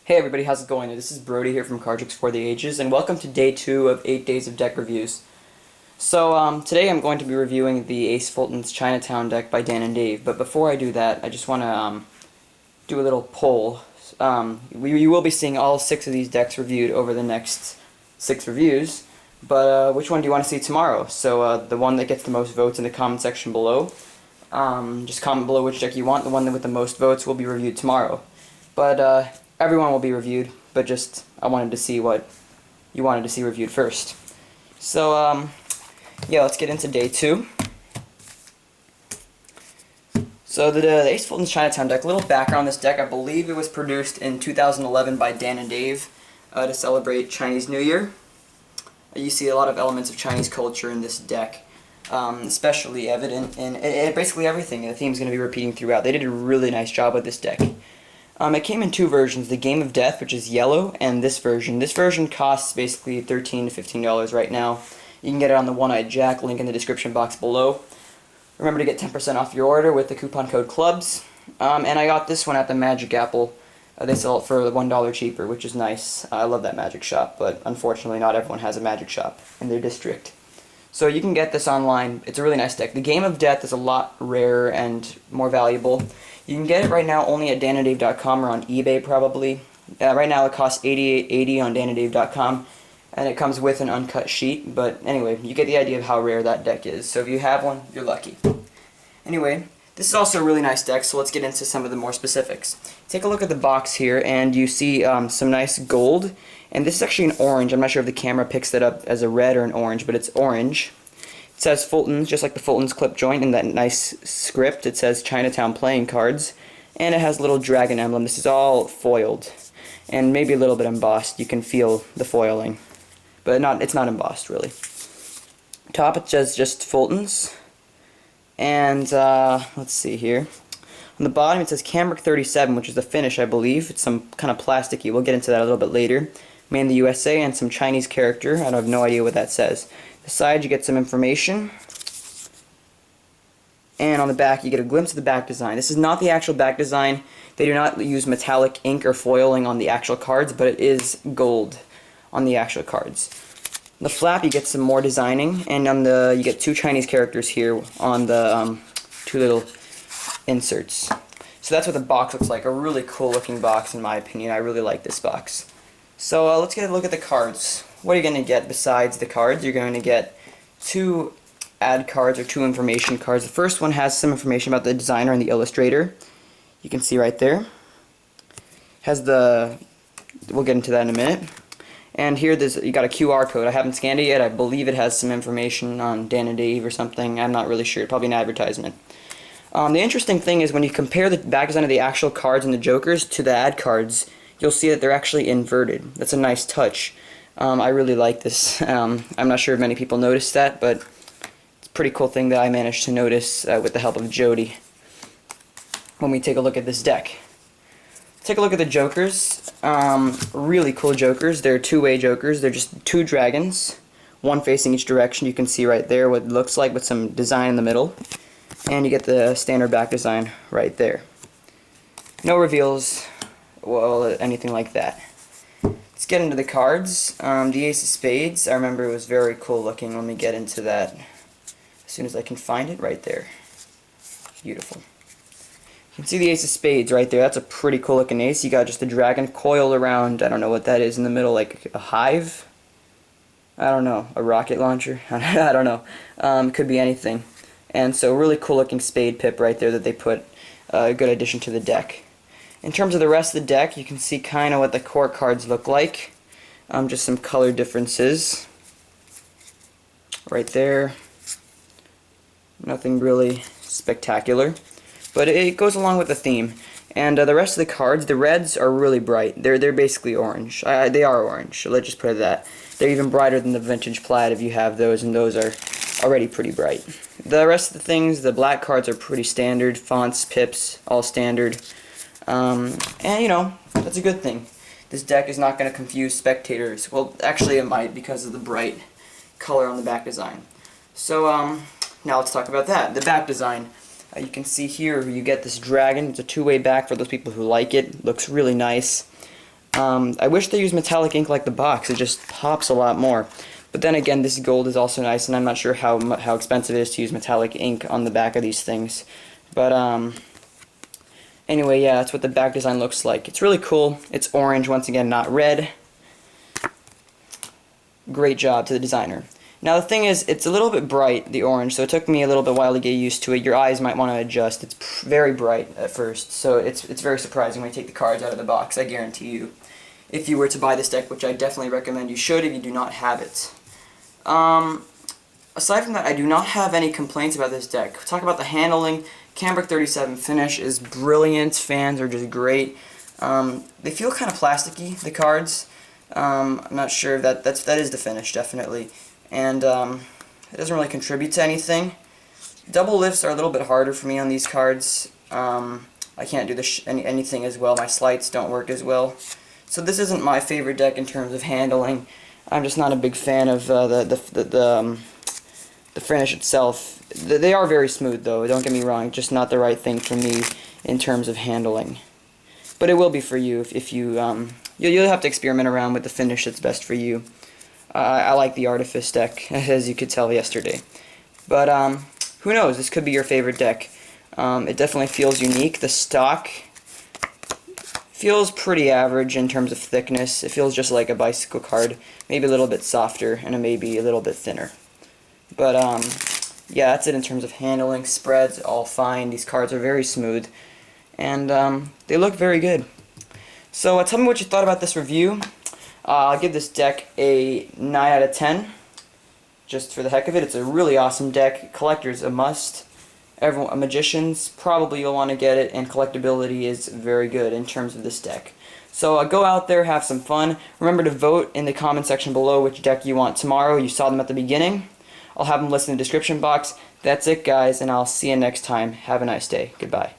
Hey everybody, how's it going? This is Brody here from Card Tricks for the Ages, and welcome to day 2 of 8 days of deck reviews. So, today I'm going to be reviewing the Ace Fulton's Chinatown deck by Dan and Dave, but before I do that, I just want to do a little poll. You will be seeing all 6 of these decks reviewed over the next 6 reviews, but which one do you want to see tomorrow? So, the one that gets the most votes in the comment section below, just comment below which deck you want. The one with the most votes will be reviewed tomorrow. But, everyone will be reviewed, but just I wanted to see what you wanted to see reviewed first. So, yeah, let's get into day 2. So the Ace Fulton's Chinatown deck, a little background on this deck. I believe it was produced in 2011 by Dan and Dave to celebrate Chinese New Year. You see a lot of elements of Chinese culture in this deck, especially evident in basically everything. The theme's going to be repeating throughout. They did a really nice job with this deck. It came in 2 versions, the Game of Death, which is yellow, and this version. This version costs basically $13 to $15 right now. You can get it on the One-Eyed Jack, link in the description box below. Remember to get 10% off your order with the coupon code CLUBS. And I got this one at the Magic Apple. They sell it for $1 cheaper, which is nice. I love that magic shop, but unfortunately not everyone has a magic shop in their district. So you can get this online. It's a really nice deck. The Game of Death is a lot rarer and more valuable. You can get it right now only at dananddave.com or on eBay probably. Right now it costs $88.80 on dananddave.com, and it comes with an uncut sheet. But anyway, you get the idea of how rare that deck is. So if you have one, you're lucky. Anyway, this is also a really nice deck, so let's get into some of the more specifics. Take a look at the box here, and you see some nice gold. And this is actually an orange. I'm not sure if the camera picks that up as a red or an orange, but it's orange. It says Fulton's, just like the Fulton's clip joint in that nice script. It says Chinatown playing cards, and it has a little dragon emblem. This is all foiled, and maybe a little bit embossed. You can feel the foiling, but it's not embossed really. Top it says just Fulton's, and let's see here. On the bottom it says Cambric 37, which is the finish, I believe. It's some kind of plasticky. We'll get into that a little bit later. Made in the USA, and some Chinese character. I have no idea what that says. The side you get some information, and on the back you get a glimpse of the back design. This is not the actual back design. They do not use metallic ink or foiling on the actual cards, but it is gold on the actual cards. On the flap you get some more designing, and on you get 2 Chinese characters here on the 2 little inserts. So that's what the box looks like. A really cool looking box in my opinion. I really like this box. So let's get a look at the cards. What are you going to get besides the cards? You're going to get 2 ad cards or 2 information cards. The first one has some information about the designer and the illustrator. You can see right there. We'll get into that in a minute. And here you got a QR code. I haven't scanned it yet. I believe it has some information on Dan and Dave or something. I'm not really sure. Probably an advertisement. The interesting thing is when you compare the back design of the actual cards and the jokers to the ad cards, you'll see that they're actually inverted. That's a nice touch. I really like this. I'm not sure if many people noticed that, but it's a pretty cool thing that I managed to notice with the help of Jody when we take a look at this deck. Take a look at the jokers. Really cool jokers. They're 2-way jokers. They're just 2 dragons, one facing each direction. You can see right there what it looks like with some design in the middle. And you get the standard back design right there. No reveals, well, anything like that. Let's get into the cards. The Ace of Spades, I remember it was very cool looking. Let me get into that as soon as I can find it. Right there. Beautiful. You can see the Ace of Spades right there. That's a pretty cool looking ace. You got just a dragon coiled around, I don't know what that is in the middle, like a hive? I don't know. A rocket launcher? I don't know. Could be anything. And so really cool looking spade pip right there that they put. A good addition to the deck. In terms of the rest of the deck, you can see kind of what the core cards look like. Just some color differences. Right there. Nothing really spectacular. But it goes along with the theme. And the rest of the cards, the reds are really bright. They're basically orange. They are orange, so let's just put it that. They're even brighter than the vintage plaid if you have those, and those are already pretty bright. The rest of the things, the black cards are pretty standard. Fonts, pips, all standard. And you know, that's a good thing. This deck is not going to confuse spectators. Well, actually it might because of the bright color on the back design. So now let's talk about that. The back design. You can see here you get this dragon. It's a 2-way back for those people who like it. Looks really nice. I wish they used metallic ink like the box. It just pops a lot more. But then again, this gold is also nice, and I'm not sure how expensive it is to use metallic ink on the back of these things. But anyway, yeah, that's what the back design looks like. It's really cool. It's orange, once again, not red. Great job to the designer. Now the thing is, it's a little bit bright, the orange, so it took me a little bit while to get used to it. Your eyes might want to adjust. It's very bright at first, so it's very surprising when you take the cards out of the box, I guarantee you. If you were to buy this deck, which I definitely recommend you should if you do not have it. Aside from that, I do not have any complaints about this deck. Talk about the handling. Cambric 37 finish is brilliant. Fans are just great. They feel kind of plasticky, the cards. I'm not sure if that is the finish, definitely. And it doesn't really contribute to anything. Double lifts are a little bit harder for me on these cards. I can't do anything as well. My slides don't work as well. So this isn't my favorite deck in terms of handling. I'm just not a big fan of the finish itself. They are very smooth, though. Don't get me wrong. Just not the right thing for me in terms of handling. But it will be for you if you you'll have to experiment around with the finish that's best for you. I like the Artifice deck, as you could tell yesterday. But who knows? This could be your favorite deck. It definitely feels unique. The stock feels pretty average in terms of thickness. It feels just like a bicycle card, maybe a little bit softer and maybe a little bit thinner. But yeah, that's it in terms of handling. Spreads, all fine. These cards are very smooth, and they look very good. So tell me what you thought about this review. I'll give this deck a 9 out of 10, just for the heck of it. It's a really awesome deck. Collector's a must. Magicians, probably you'll want to get it, and collectability is very good in terms of this deck. So go out there, have some fun. Remember to vote in the comment section below which deck you want tomorrow. You saw them at the beginning. I'll have them listed in the description box. That's it, guys, and I'll see you next time. Have a nice day. Goodbye.